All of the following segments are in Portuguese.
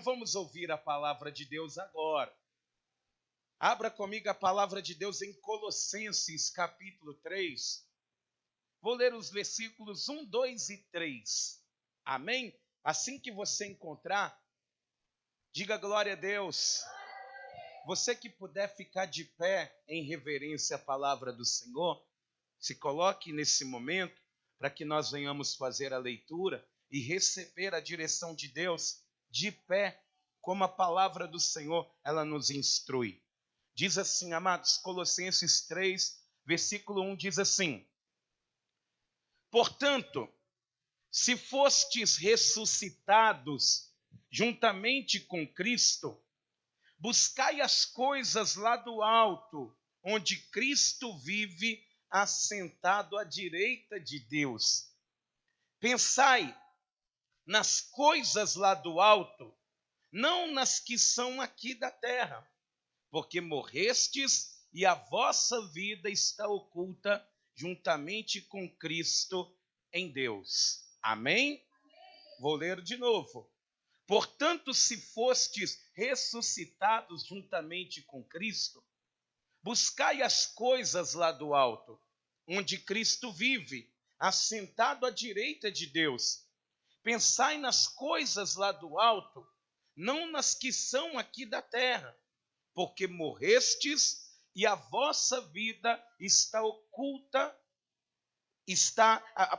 vamos ouvir a palavra de Deus agora. Abra comigo a palavra de Deus em Colossenses, capítulo 3. Vou ler os versículos 1, 2 e 3. Amém? Assim que você encontrar, diga glória a Deus. Você que puder ficar de pé em reverência à palavra do Senhor, se coloque nesse momento para que nós venhamos fazer a leitura e receber a direção de Deus de pé, como a palavra do Senhor, ela nos instrui. Diz assim, amados, Colossenses 3, versículo 1 diz assim: portanto, se fostes ressuscitados juntamente com Cristo, buscai as coisas lá do alto, onde Cristo vive assentado à direita de Deus. Pensai nas coisas lá do alto, não nas que são aqui da terra, porque morrestes e a vossa vida está oculta juntamente com Cristo em Deus. Amém? Vou ler de novo. Portanto, se fostes ressuscitados juntamente com Cristo, buscai as coisas lá do alto, onde Cristo vive, assentado à direita de Deus. Pensai nas coisas lá do alto, não nas que são aqui da terra, porque morrestes e a vossa vida está oculta,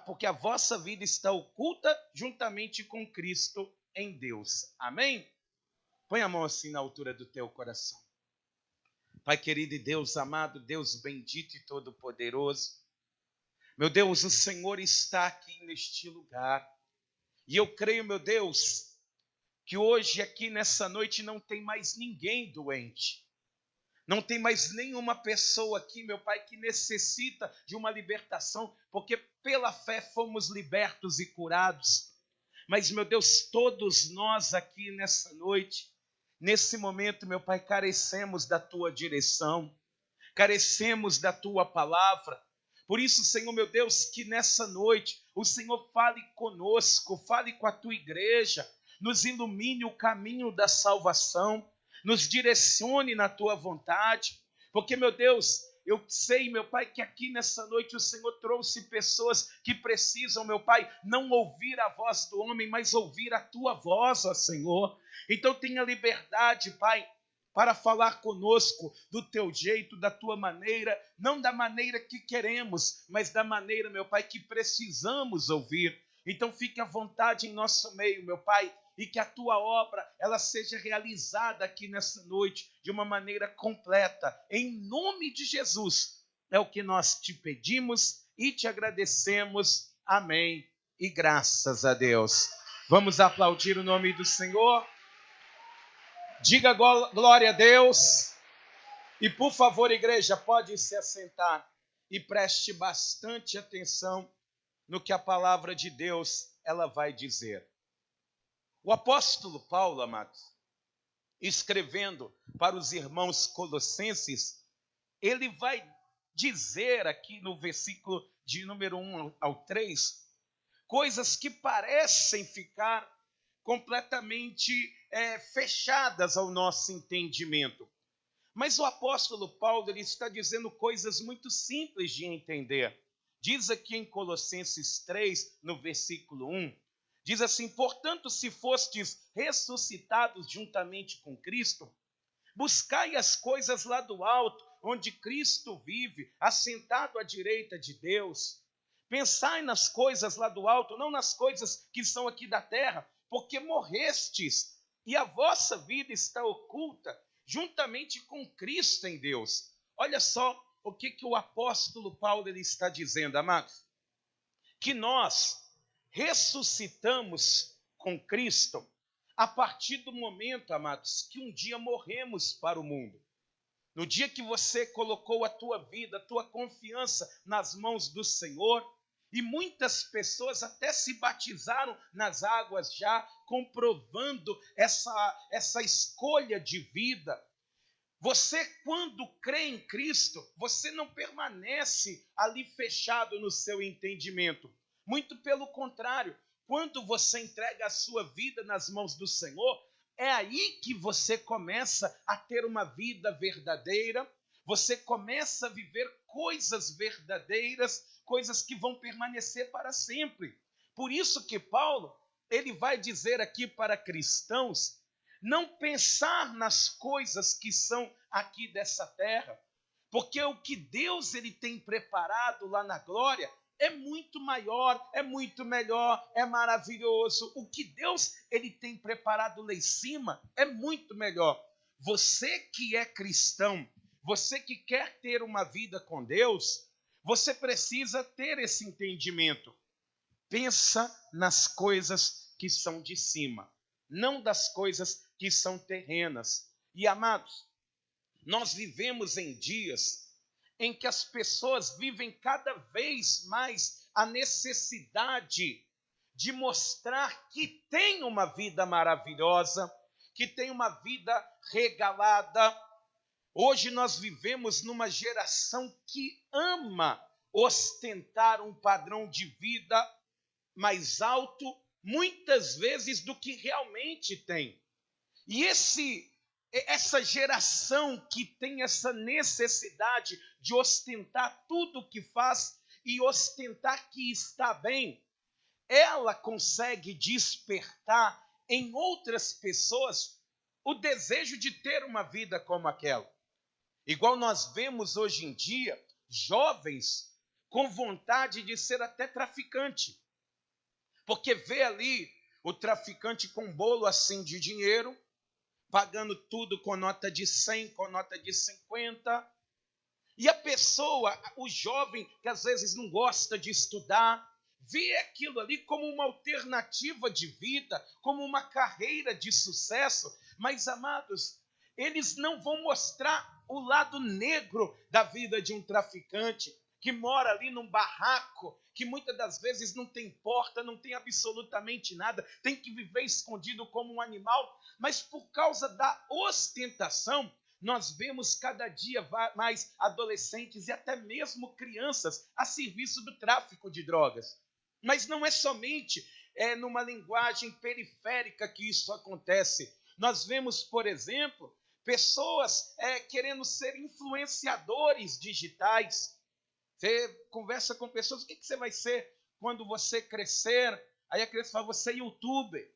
porque a vossa vida está oculta juntamente com Cristo em Deus. Amém? Põe a mão assim na altura do teu coração. Pai querido e Deus amado, Deus bendito e todo-poderoso, meu Deus, o Senhor está aqui neste lugar. E eu creio, meu Deus, que hoje aqui nessa noite não tem mais ninguém doente. Não tem mais nenhuma pessoa aqui, meu Pai, que necessita de uma libertação, porque pela fé fomos libertos e curados. Mas, meu Deus, todos nós aqui nessa noite, nesse momento, meu Pai, carecemos da Tua direção, carecemos da Tua palavra. Por isso, Senhor, meu Deus, que nessa noite o Senhor fale conosco, fale com a Tua igreja, nos ilumine o caminho da salvação, nos direcione na Tua vontade, porque, meu Deus, eu sei, meu Pai, que aqui nessa noite o Senhor trouxe pessoas que precisam, meu Pai, não ouvir a voz do homem, mas ouvir a Tua voz, ó Senhor. Então tenha liberdade, Pai, para falar conosco do Teu jeito, da Tua maneira, não da maneira que queremos, mas da maneira, meu Pai, que precisamos ouvir. Então fique à vontade em nosso meio, meu Pai, e que a Tua obra ela seja realizada aqui nessa noite de uma maneira completa. Em nome de Jesus, é o que nós te pedimos e te agradecemos. Amém. E graças a Deus. Vamos aplaudir o nome do Senhor. Diga glória a Deus. E por favor, igreja, pode se assentar e preste bastante atenção no que a palavra de Deus ela vai dizer. O apóstolo Paulo, amados, escrevendo para os irmãos colossenses, ele vai dizer aqui no versículo de número 1 ao 3, coisas que parecem ficar completamente fechadas ao nosso entendimento. Mas o apóstolo Paulo ele está dizendo coisas muito simples de entender. Diz aqui em Colossenses 3, no versículo 1, diz assim: portanto, se fostes ressuscitados juntamente com Cristo, buscai as coisas lá do alto, onde Cristo vive, assentado à direita de Deus. Pensai nas coisas lá do alto, não nas coisas que são aqui da terra, porque morrestes e a vossa vida está oculta juntamente com Cristo em Deus. Olha só o que o apóstolo Paulo ele está dizendo, amados. Que nós ressuscitamos com Cristo a partir do momento, amados, que um dia morremos para o mundo. No dia que você colocou a tua vida, a tua confiança nas mãos do Senhor, e muitas pessoas até se batizaram nas águas já, comprovando essa escolha de vida. Você, quando crê em Cristo, você não permanece ali fechado no seu entendimento. Muito pelo contrário, quando você entrega a sua vida nas mãos do Senhor, é aí que você começa a ter uma vida verdadeira, você começa a viver coisas verdadeiras, coisas que vão permanecer para sempre. Por isso que Paulo, ele vai dizer aqui para cristãos, não pensar nas coisas que são aqui dessa terra, porque o que Deus ele tem preparado lá na glória é muito maior, é muito melhor, é maravilhoso. O que Deus ele tem preparado lá em cima é muito melhor. Você que é cristão, você que quer ter uma vida com Deus, você precisa ter esse entendimento. Pensa nas coisas que são de cima, não das coisas que são terrenas. E amados, nós vivemos em dias em que as pessoas vivem cada vez mais a necessidade de mostrar que tem uma vida maravilhosa, que tem uma vida regalada. Hoje nós vivemos numa geração que ama ostentar um padrão de vida mais alto, muitas vezes do que realmente tem. E essa geração que tem essa necessidade de ostentar tudo o que faz e ostentar que está bem, ela consegue despertar em outras pessoas o desejo de ter uma vida como aquela. Igual nós vemos hoje em dia jovens com vontade de ser até traficante, porque vê ali o traficante com bolo assim de dinheiro, pagando tudo com nota de 100, com nota de 50. E a pessoa, o jovem, que às vezes não gosta de estudar, vê aquilo ali como uma alternativa de vida, como uma carreira de sucesso. Mas, amados, eles não vão mostrar o lado negro da vida de um traficante, que mora ali num barraco, que muitas das vezes não tem porta, não tem absolutamente nada, tem que viver escondido como um animal, mas por causa da ostentação, nós vemos cada dia mais adolescentes e até mesmo crianças a serviço do tráfico de drogas. Mas não é somente numa linguagem periférica que isso acontece. Nós vemos, por exemplo, pessoas querendo ser influenciadores digitais. Você conversa com pessoas, o que você vai ser quando você crescer? Aí a criança fala, você é youtuber,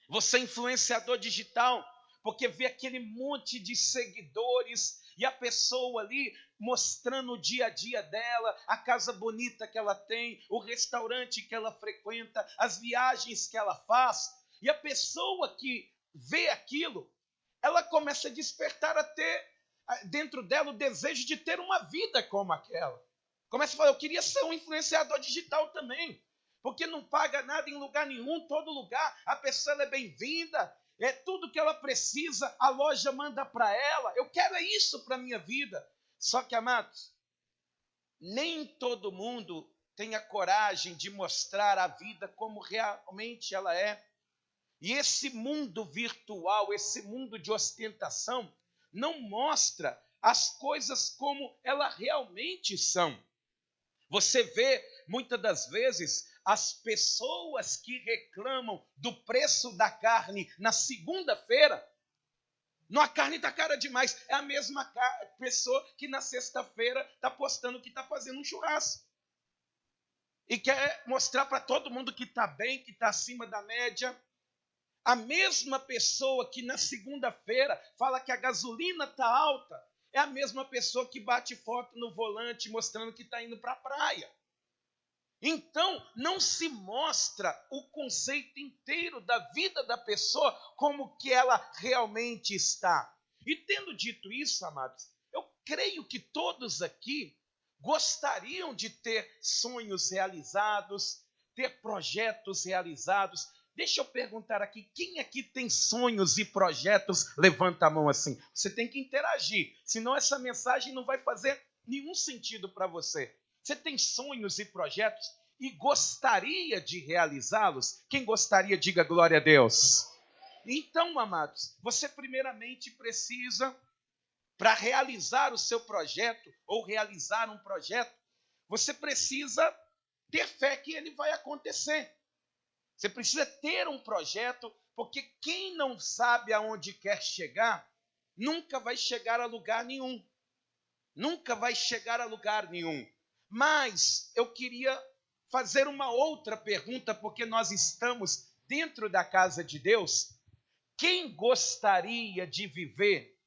você é influenciador digital, porque vê aquele monte de seguidores e a pessoa ali mostrando o dia a dia dela, a casa bonita que ela tem, o restaurante que ela frequenta, as viagens que ela faz. E a pessoa que vê aquilo, ela começa a despertar até dentro dela o desejo de ter uma vida como aquela. Começa a falar, eu queria ser um influenciador digital também, porque não paga nada em lugar nenhum, todo lugar, a pessoa é bem-vinda, tudo que ela precisa, a loja manda para ela, eu quero isso para a minha vida. Só que, amados, nem todo mundo tem a coragem de mostrar a vida como realmente ela é. E esse mundo virtual, esse mundo de ostentação, não mostra as coisas como elas realmente são. Você vê, muitas das vezes, as pessoas que reclamam do preço da carne na segunda-feira. Não, a carne está cara demais. É a mesma pessoa que na sexta-feira está postando que está fazendo um churrasco. E quer mostrar para todo mundo que está bem, que está acima da média. A mesma pessoa que na segunda-feira fala que a gasolina está alta, é a mesma pessoa que bate foto no volante mostrando que está indo para a praia. Então, não se mostra o conceito inteiro da vida da pessoa como que ela realmente está. E tendo dito isso, amados, eu creio que todos aqui gostariam de ter sonhos realizados, ter projetos realizados. Deixa eu perguntar aqui, quem aqui tem sonhos e projetos? Levanta a mão assim. Você tem que interagir, senão essa mensagem não vai fazer nenhum sentido para você. Você tem sonhos e projetos e gostaria de realizá-los? Quem gostaria, diga glória a Deus. Então, amados, você primeiramente precisa, para realizar o seu projeto ou realizar um projeto, você precisa ter fé que ele vai acontecer. Você precisa ter um projeto, Porque quem não sabe aonde quer chegar, nunca vai chegar a lugar nenhum. Nunca vai chegar a lugar nenhum. Mas eu queria fazer uma outra pergunta, porque nós estamos dentro da casa de Deus. Quem gostaria de viver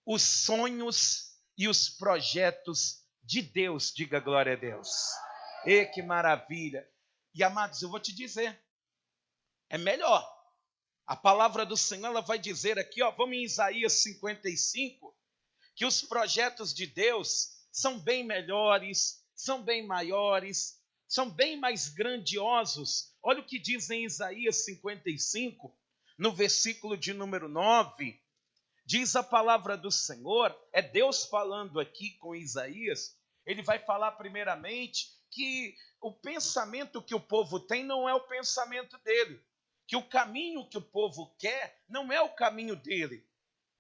os sonhos e os projetos de Deus? Diga glória a Deus. E que maravilha. E amados, eu vou te dizer, é melhor. A palavra do Senhor, ela vai dizer aqui, vamos em Isaías 55, que os projetos de Deus são bem melhores, são bem maiores, são bem mais grandiosos. Olha o que diz em Isaías 55, no versículo de número 9, diz a palavra do Senhor, é Deus falando aqui com Isaías. Ele vai falar primeiramente que o pensamento que o povo tem não é o pensamento dele, que o caminho que o povo quer não é o caminho dele.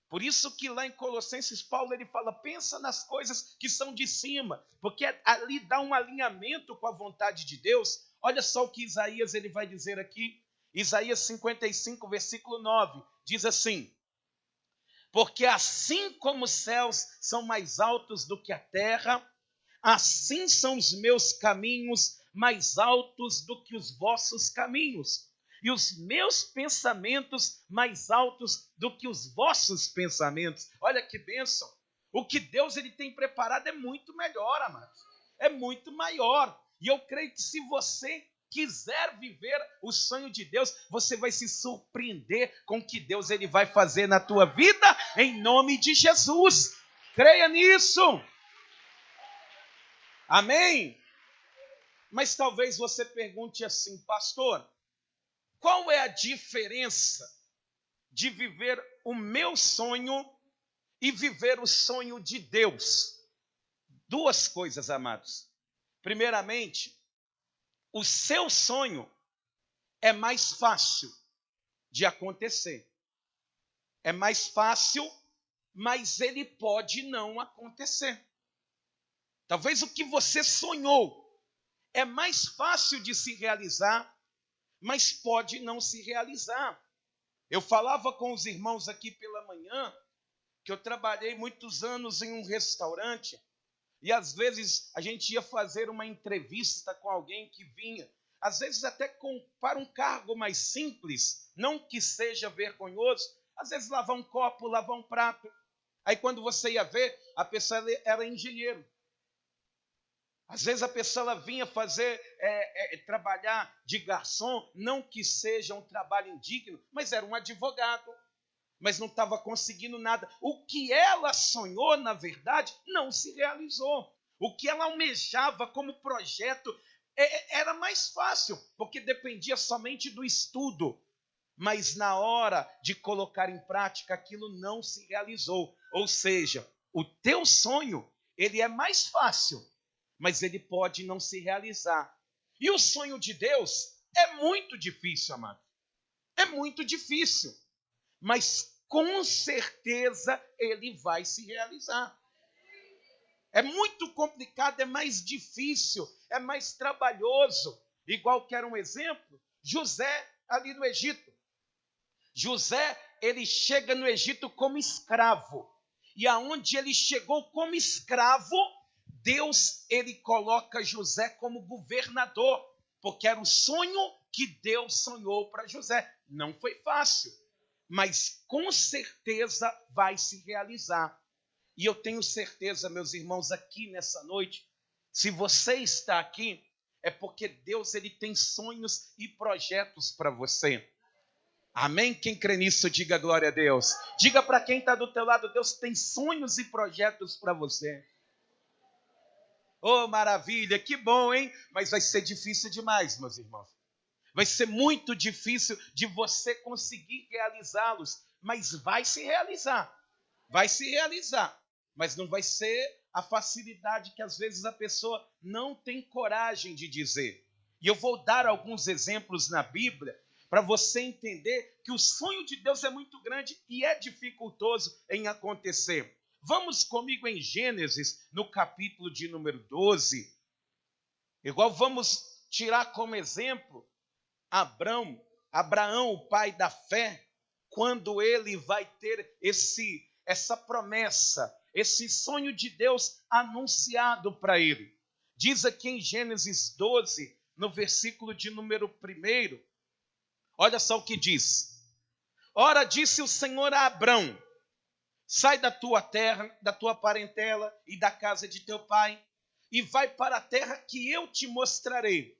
Por isso que lá em Colossenses, Paulo ele fala, pensa nas coisas que são de cima, porque ali dá um alinhamento com a vontade de Deus. Olha só o que Isaías ele vai dizer aqui, Isaías 55, versículo 9, diz assim, porque assim como os céus são mais altos do que a terra, assim são os meus caminhos mais altos do que os vossos caminhos, e os meus pensamentos mais altos do que os vossos pensamentos. Olha que bênção. O que Deus ele tem preparado é muito melhor, amados. É muito maior. E eu creio que se você quiser viver o sonho de Deus, você vai se surpreender com o que Deus ele vai fazer na tua vida, em nome de Jesus. Creia nisso. Amém? Mas talvez você pergunte assim, pastor, qual é a diferença de viver o meu sonho e viver o sonho de Deus? Duas coisas, amados. Primeiramente, o seu sonho é mais fácil de acontecer. É mais fácil, mas ele pode não acontecer. Talvez o que você sonhou é mais fácil de se realizar, mas pode não se realizar. Eu falava com os irmãos aqui pela manhã, que eu trabalhei muitos anos em um restaurante, e às vezes a gente ia fazer uma entrevista com alguém que vinha, às vezes até para um cargo mais simples, não que seja vergonhoso, às vezes lavar um copo, lavar um prato. Aí quando você ia ver, a pessoa era engenheiro. Às vezes a pessoa ela vinha fazer, trabalhar de garçom, não que seja um trabalho indigno, mas era um advogado, mas não estava conseguindo nada. O que ela sonhou, na verdade, não se realizou. O que ela almejava como projeto era mais fácil, porque dependia somente do estudo. Mas na hora de colocar em prática, aquilo não se realizou. Ou seja, o teu sonho, ele é mais fácil, mas ele pode não se realizar. E o sonho de Deus é muito difícil, amado. É muito difícil. Mas com certeza ele vai se realizar. É muito complicado, é mais difícil, é mais trabalhoso. Igual que era um exemplo, José ali no Egito. José, ele chega no Egito como escravo. E aonde ele chegou como escravo, Deus, ele coloca José como governador, porque era o sonho que Deus sonhou para José. Não foi fácil, mas com certeza vai se realizar. E eu tenho certeza, meus irmãos, aqui nessa noite, se você está aqui, é porque Deus ele tem sonhos e projetos para você. Amém? Quem crê nisso, diga glória a Deus. Diga para quem está do teu lado, Deus tem sonhos e projetos para você. Oh, maravilha, que bom, hein? Mas vai ser difícil demais, meus irmãos. Vai ser muito difícil de você conseguir realizá-los, mas vai se realizar. Vai se realizar, mas não vai ser a facilidade que às vezes a pessoa não tem coragem de dizer. E eu vou dar alguns exemplos na Bíblia para você entender que o sonho de Deus é muito grande e é dificultoso em acontecer. Vamos comigo em Gênesis, no capítulo de número 12. Igual vamos tirar como exemplo Abrão, Abraão, o pai da fé, quando ele vai ter essa promessa, esse sonho de Deus anunciado para ele. Diz aqui em Gênesis 12, no versículo de número 1, olha só o que diz. Ora, disse o Senhor a Abrão, sai da tua terra, da tua parentela e da casa de teu pai, e vai para a terra que eu te mostrarei.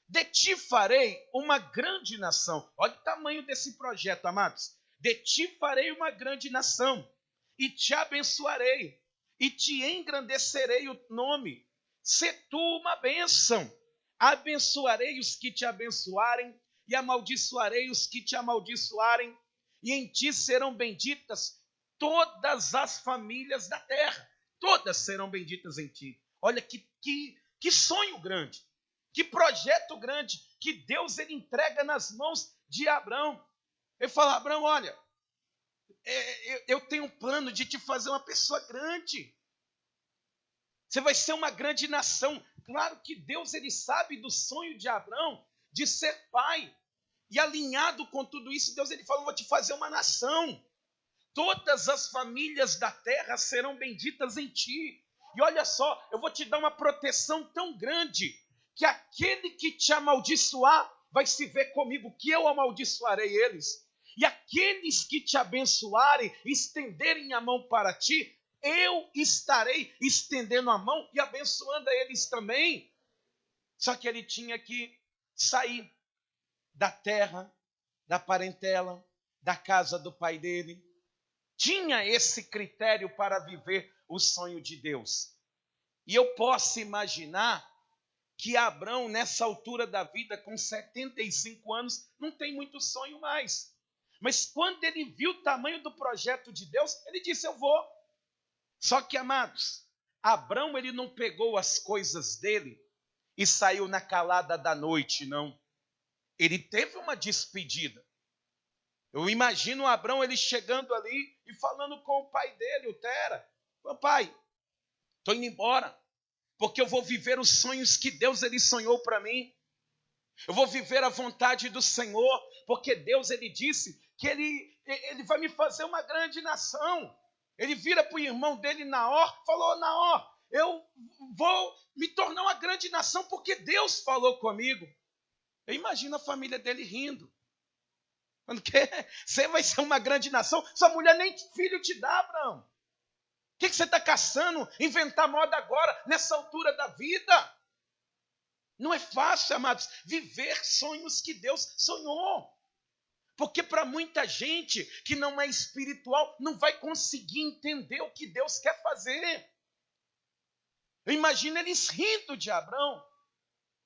De ti farei uma grande nação. Olha o tamanho desse projeto, amados. De ti farei uma grande nação, e te abençoarei, e te engrandecerei o nome. Se tu uma bênção, abençoarei os que te abençoarem, e amaldiçoarei os que te amaldiçoarem, e em ti serão benditas todas as famílias da terra. Todas serão benditas em ti. Olha que sonho grande. Que projeto grande que Deus ele entrega nas mãos de Abrão. Ele fala, Abrão, olha, eu tenho um plano de te fazer uma pessoa grande. Você vai ser uma grande nação. Claro que Deus ele sabe do sonho de Abrão de ser pai. E alinhado com tudo isso, Deus ele falou, vou te fazer uma nação. Todas as famílias da terra serão benditas em ti. E olha só, eu vou te dar uma proteção tão grande que aquele que te amaldiçoar vai se ver comigo, que eu amaldiçoarei eles. E aqueles que te abençoarem, estenderem a mão para ti, eu estarei estendendo a mão e abençoando a eles também. Só que ele tinha que sair da terra, da parentela, da casa do pai dele. Tinha esse critério para viver o sonho de Deus. E eu posso imaginar que Abrão, nessa altura da vida, com 75 anos, não tem muito sonho mais. Mas quando ele viu o tamanho do projeto de Deus, ele disse, eu vou. Só que, amados, Abrão ele não pegou as coisas dele e saiu na calada da noite, não. Ele teve uma despedida. Eu imagino Abrão ele chegando ali e falando com o pai dele, o Tera. Pai, estou indo embora, porque eu vou viver os sonhos que Deus ele sonhou para mim. Eu vou viver a vontade do Senhor, porque Deus ele disse que ele vai me fazer uma grande nação. Ele vira para o irmão dele, Naor, falou, Naor, eu vou me tornar uma grande nação porque Deus falou comigo. Eu imagino a família dele rindo. Falando que você vai ser uma grande nação, sua mulher nem filho te dá, Abraão. O que você está caçando? Inventar moda agora, nessa altura da vida? Não é fácil, amados, viver sonhos que Deus sonhou. Porque para muita gente que não é espiritual, não vai conseguir entender o que Deus quer fazer. Eu imagino eles rindo de Abrão.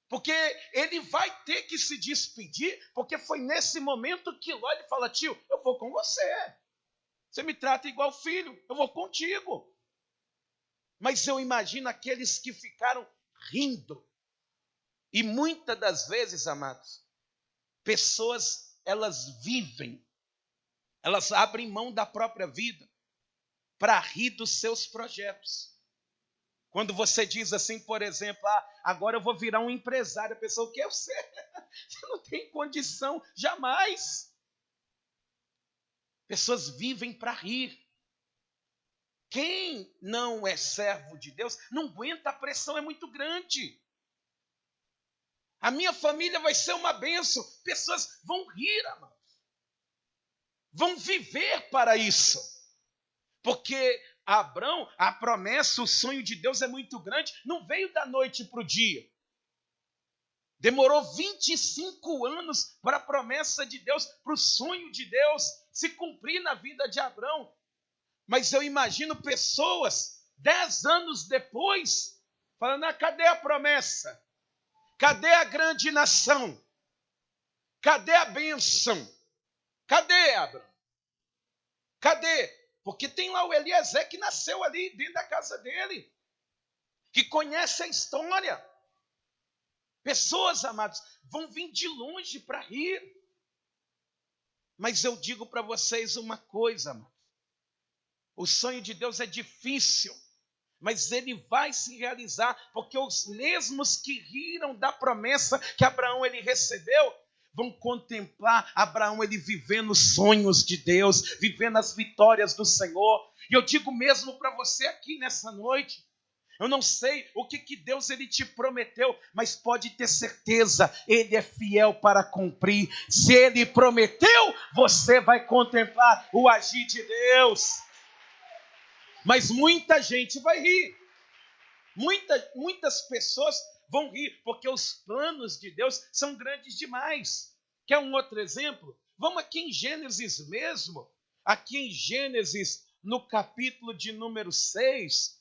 Porque ele vai ter que se despedir, porque foi nesse momento que Ló ele fala, tio, eu vou com você. Você me trata igual filho, eu vou contigo. Mas eu imagino aqueles que ficaram rindo. E muitas das vezes, amados, pessoas, elas vivem, elas abrem mão da própria vida para rir dos seus projetos. Quando você diz assim, por exemplo, agora eu vou virar um empresário, a pessoa, o que você não tem condição, jamais. Pessoas vivem para rir. Quem não é servo de Deus, não aguenta, a pressão é muito grande. A minha família vai ser uma bênção. Pessoas vão rir, amados. Vão viver para isso. Porque Abrão, a promessa, o sonho de Deus é muito grande, não veio da noite para o dia. Demorou 25 anos para a promessa de Deus, para o sonho de Deus se cumprir na vida de Abrão. Mas eu imagino pessoas, 10 anos depois, falando, cadê a promessa? Cadê a grande nação? Cadê a bênção? Cadê, Abrão? Cadê? Porque tem lá o Eliezer que nasceu ali dentro da casa dele, que conhece a história. Pessoas, amados, vão vir de longe para rir. Mas eu digo para vocês uma coisa, amados. O sonho de Deus é difícil, mas ele vai se realizar, porque os mesmos que riram da promessa que Abraão ele recebeu, vão contemplar Abraão, ele vivendo os sonhos de Deus, vivendo as vitórias do Senhor. E eu digo mesmo para você aqui nessa noite, eu não sei o que Deus ele te prometeu, mas pode ter certeza, Ele é fiel para cumprir. Se Ele prometeu, você vai contemplar o agir de Deus. Mas muita gente vai rir. Muitas pessoas vão rir, porque os planos de Deus são grandes demais. Quer um outro exemplo? Vamos aqui em Gênesis mesmo. Aqui em Gênesis, no capítulo de número 6,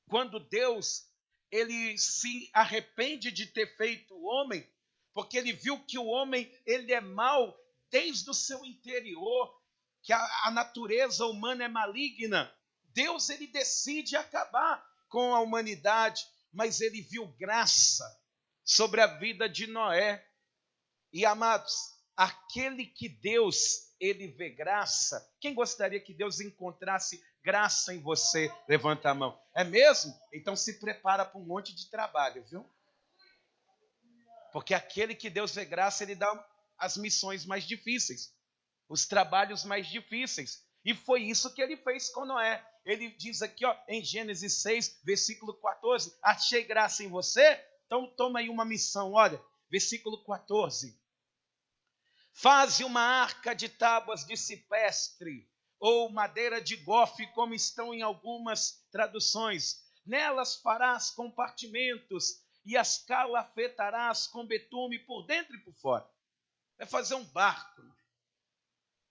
quando Deus ele se arrepende de ter feito o homem, porque ele viu que o homem ele é mau desde o seu interior, que a natureza humana é maligna. Deus ele decide acabar com a humanidade, mas ele viu graça sobre a vida de Noé. E amados, aquele que Deus ele vê graça, quem gostaria que Deus encontrasse graça em você? Levanta a mão. É mesmo? Então se prepara para um monte de trabalho, viu? Porque aquele que Deus vê graça, ele dá as missões mais difíceis, os trabalhos mais difíceis. E foi isso que ele fez com Noé. Ele diz aqui, ó, em Gênesis 6, versículo 14, achei graça em você? Então toma aí uma missão, olha, versículo 14. Faze uma arca de tábuas de cipestre, ou madeira de gofe, como estão em algumas traduções. Nelas farás compartimentos e as calafetarás com betume por dentro e por fora. Vai fazer um barco.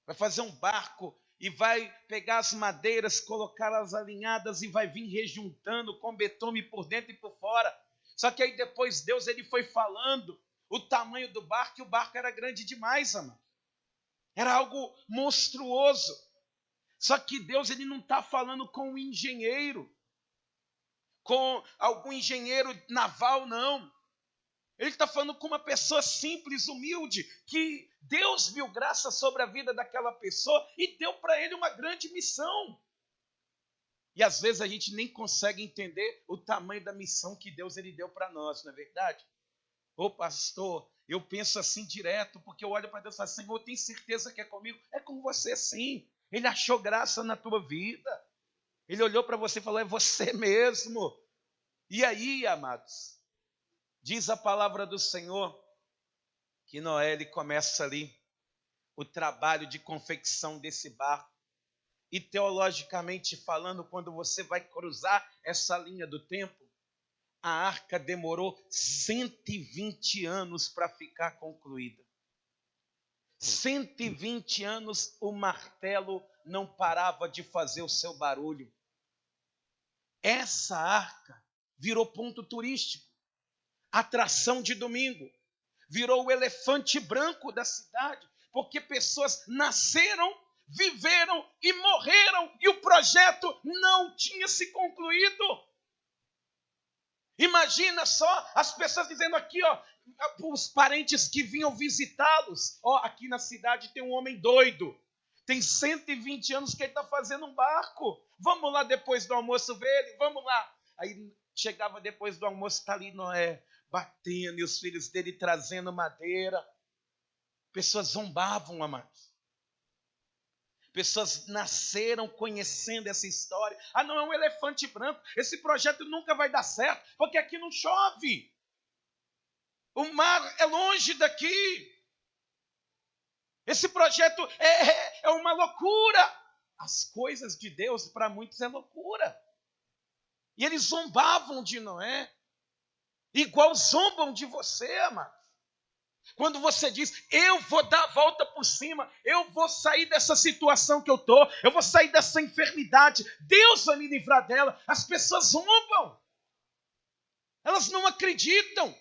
Vai fazer um barco e vai pegar as madeiras, colocá-las alinhadas e vai vir rejuntando com betume por dentro e por fora. Só que aí depois Deus ele foi falando o tamanho do barco, e o barco era grande demais, amado. Era algo monstruoso. Só que Deus ele não está falando com um engenheiro, com algum engenheiro naval, não. Ele está falando com uma pessoa simples, humilde, que Deus viu graça sobre a vida daquela pessoa e deu para ele uma grande missão. E às vezes a gente nem consegue entender o tamanho da missão que Deus ele deu para nós, não é verdade? Ô pastor, eu penso assim direto, porque eu olho para Deus e falo, Senhor, tem certeza que é comigo? É com você sim. Ele achou graça na tua vida. Ele olhou para você e falou, é você mesmo. E aí, amados, diz a palavra do Senhor que Noé ele começa ali o trabalho de confecção desse barco. E teologicamente falando, quando você vai cruzar essa linha do tempo, a arca demorou 120 anos para ficar concluída. 120 anos o martelo não parava de fazer o seu barulho. Essa arca virou ponto turístico, atração de domingo, virou o elefante branco da cidade, porque pessoas nasceram, viveram e morreram e o projeto não tinha se concluído. Imagina só as pessoas dizendo aqui, ó, os parentes que vinham visitá-los. Ó, aqui na cidade tem um homem doido. Tem 120 anos que ele está fazendo um barco. Vamos lá depois do almoço ver ele? Vamos lá. Aí chegava depois do almoço, está ali Noé, batendo, e os filhos dele trazendo madeira. Pessoas zombavam, amados. Pessoas nasceram conhecendo essa história. Ah, não, é um elefante branco. Esse projeto nunca vai dar certo, porque aqui não chove. O mar é longe daqui. Esse projeto é uma loucura. As coisas de Deus, para muitos, é loucura. E eles zombavam de Noé, igual zombam de você, amado. Quando você diz, eu vou dar a volta por cima, eu vou sair dessa situação que eu estou, eu vou sair dessa enfermidade, Deus vai me livrar dela, as pessoas zombam. Elas não acreditam.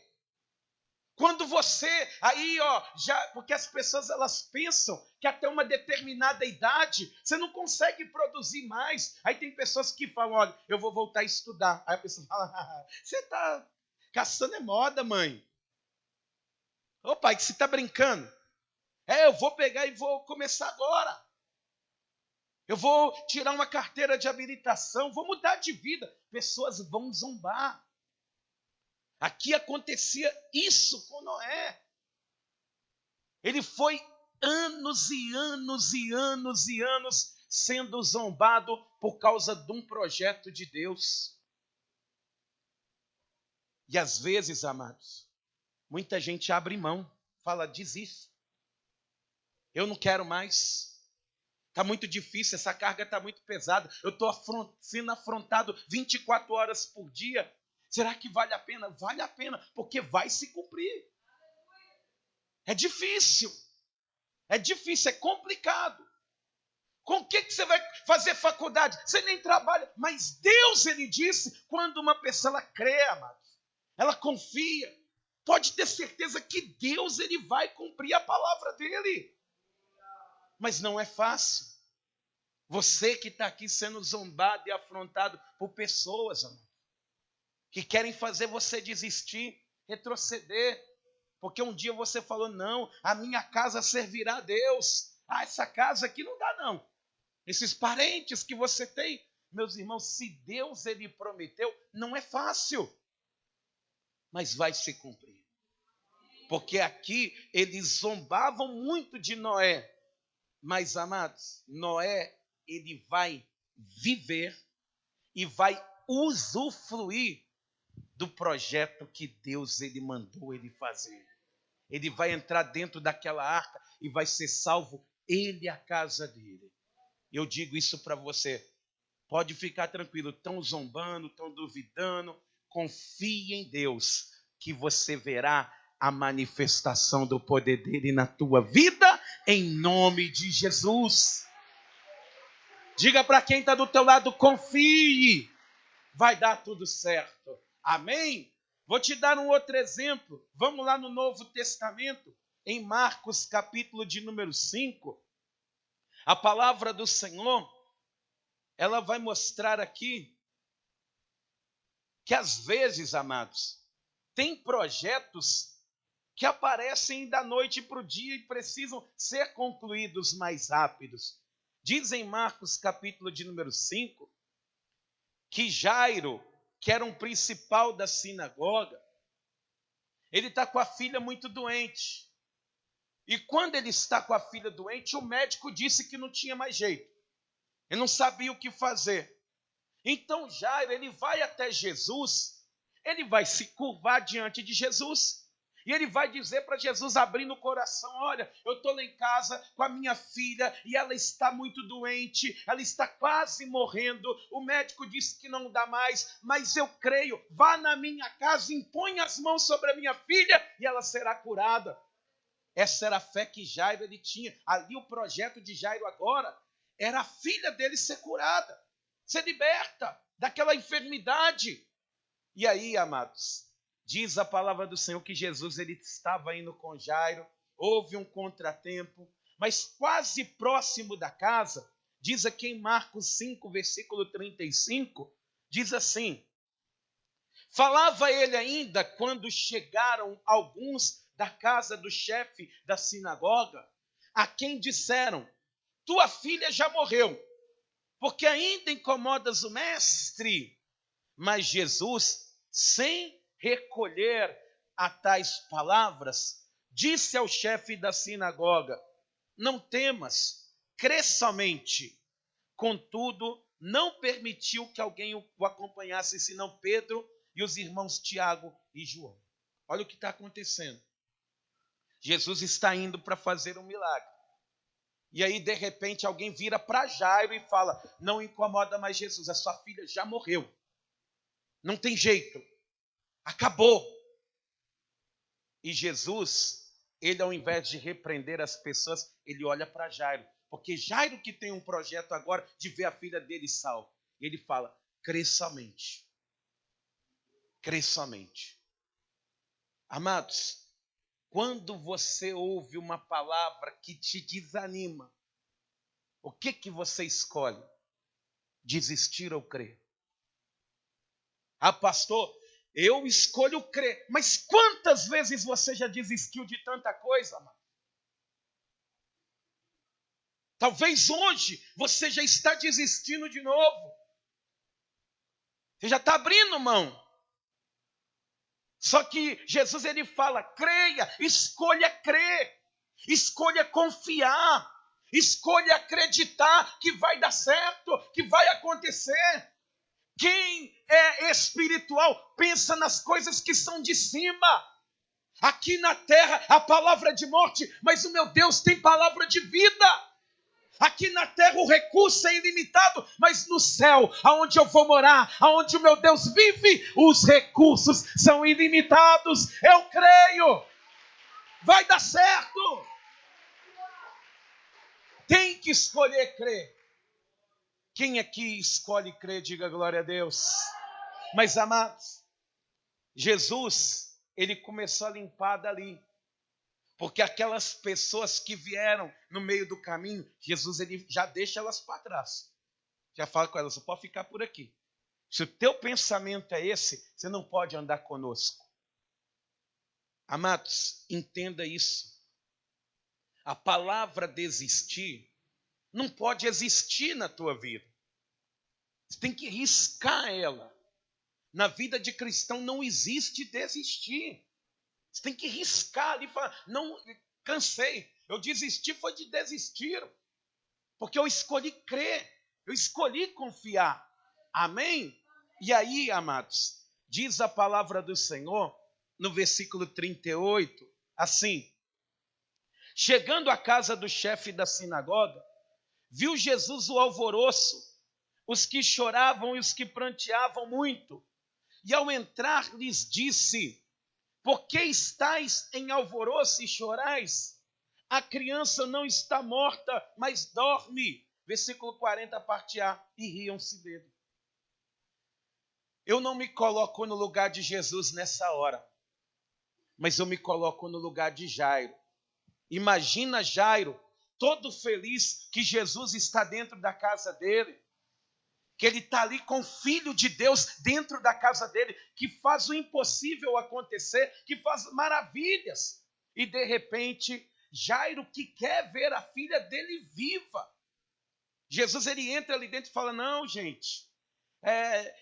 Quando você, aí ó, porque as pessoas elas pensam que até uma determinada idade, você não consegue produzir mais. Aí tem pessoas que falam, olha, eu vou voltar a estudar. Aí a pessoa fala, você está caçando é moda, mãe. Ô pai, que você está brincando? Eu vou pegar e vou começar agora. Eu vou tirar uma carteira de habilitação, vou mudar de vida. Pessoas vão zombar. Aqui acontecia isso com Noé. Ele foi anos e anos e anos e anos sendo zombado por causa de um projeto de Deus. E às vezes, amados, muita gente abre mão, fala, desiste. Eu não quero mais. Está muito difícil, essa carga está muito pesada. Eu estou sendo afrontado 24 horas por dia. Será que vale a pena? Vale a pena, porque vai se cumprir. É difícil, é complicado. Com o que você vai fazer faculdade? Você nem trabalha. Mas Deus, Ele disse, quando uma pessoa ela crê, amados, ela confia, pode ter certeza que Deus ele vai cumprir a palavra dele. Mas não é fácil. Você que está aqui sendo zombado e afrontado por pessoas, amado, que querem fazer você desistir, retroceder, porque um dia você falou, não, a minha casa servirá a Deus. Ah, essa casa aqui não dá não. Esses parentes que você tem, meus irmãos, se Deus ele prometeu, não é fácil, mas vai se cumprir. Porque aqui eles zombavam muito de Noé, mas amados, Noé ele vai viver e vai usufruir do projeto que Deus ele mandou ele fazer. Ele vai entrar dentro daquela arca e vai ser salvo ele e a casa dele. Eu digo isso para você. Pode ficar tranquilo, estão zombando, estão duvidando. Confie em Deus que você verá a manifestação do poder dele na tua vida, em nome de Jesus. Diga para quem está do teu lado, confie, vai dar tudo certo. Amém? Vou te dar um outro exemplo. Vamos lá no Novo Testamento, em Marcos capítulo de número 5. A palavra do Senhor, ela vai mostrar aqui que às vezes, amados, tem projetos que aparecem da noite para o dia e precisam ser concluídos mais rápidos. Diz em Marcos capítulo de número 5, que Jairo, que era um principal da sinagoga, ele está com a filha muito doente. E quando ele está com a filha doente, o médico disse que não tinha mais jeito. Ele não sabia o que fazer. Então Jairo, ele vai até Jesus, ele vai se curvar diante de Jesus. E ele vai dizer para Jesus, abrindo o coração, olha, eu estou lá em casa com a minha filha e ela está muito doente, ela está quase morrendo, o médico disse que não dá mais, mas eu creio, vá na minha casa, impõe as mãos sobre a minha filha e ela será curada. Essa era a fé que Jairo ele tinha. Ali o projeto de Jairo agora era a filha dele ser curada, ser liberta daquela enfermidade. E aí, amados, diz a palavra do Senhor que Jesus ele estava indo com Jairo, houve um contratempo, mas quase próximo da casa, diz aqui em Marcos 5, versículo 35, diz assim, falava ele ainda quando chegaram alguns da casa do chefe da sinagoga, a quem disseram, tua filha já morreu, porque ainda incomodas o mestre. Mas Jesus, sem recolher a tais palavras, disse ao chefe da sinagoga, não temas, crê somente. Contudo, não permitiu que alguém o acompanhasse, senão Pedro e os irmãos Tiago e João. Olha o que está acontecendo. Jesus está indo para fazer um milagre. E aí, de repente, alguém vira para Jairo e fala, não incomoda mais Jesus, a sua filha já morreu. Não tem jeito. Acabou. E Jesus, ele ao invés de repreender as pessoas, ele olha para Jairo. Porque Jairo que tem um projeto agora de ver a filha dele salva. Ele fala, crê somente. Crê somente. Amados, quando você ouve uma palavra que te desanima, o que você escolhe? Desistir ou crer? Ah, pastor, eu escolho crer. Mas quantas vezes você já desistiu de tanta coisa, mano? Talvez hoje você já está desistindo de novo. Você já está abrindo mão. Só que Jesus ele fala, creia, escolha crer. Escolha confiar. Escolha acreditar que vai dar certo, que vai acontecer. Quem é espiritual pensa nas coisas que são de cima. Aqui na terra a palavra é de morte, mas o meu Deus tem palavra de vida. Aqui na terra o recurso é ilimitado, mas no céu, aonde eu vou morar, aonde o meu Deus vive, os recursos são ilimitados. Eu creio. Vai dar certo. Tem que escolher crer. Quem aqui escolhe crer, diga glória a Deus. Mas, amados, Jesus, ele começou a limpar dali. Porque aquelas pessoas que vieram no meio do caminho, Jesus ele já deixa elas para trás. Já fala com elas, você pode ficar por aqui. Se o teu pensamento é esse, você não pode andar conosco. Amados, entenda isso. A palavra desistir não pode existir na tua vida. Você tem que riscar ela. Na vida de cristão não existe desistir. Você tem que riscar ali e falar, não, cansei. Eu desisti foi de desistir. Porque eu escolhi crer. Eu escolhi confiar. Amém? E aí, amados, diz a palavra do Senhor, no versículo 38, assim. Chegando à casa do chefe da sinagoga, viu Jesus o alvoroço, os que choravam e os que pranteavam muito. E ao entrar lhes disse, por que estáis em alvoroço e chorais? A criança não está morta, mas dorme. Versículo 40, parte A. E riam-se dele. Eu não me coloco no lugar de Jesus nessa hora, mas eu me coloco no lugar de Jairo. Imagina Jairo, todo feliz que Jesus está dentro da casa dele, que ele está ali com o Filho de Deus dentro da casa dele, que faz o impossível acontecer, que faz maravilhas. E de repente, Jairo que quer ver a filha dele viva. Jesus ele entra ali dentro e fala, não gente,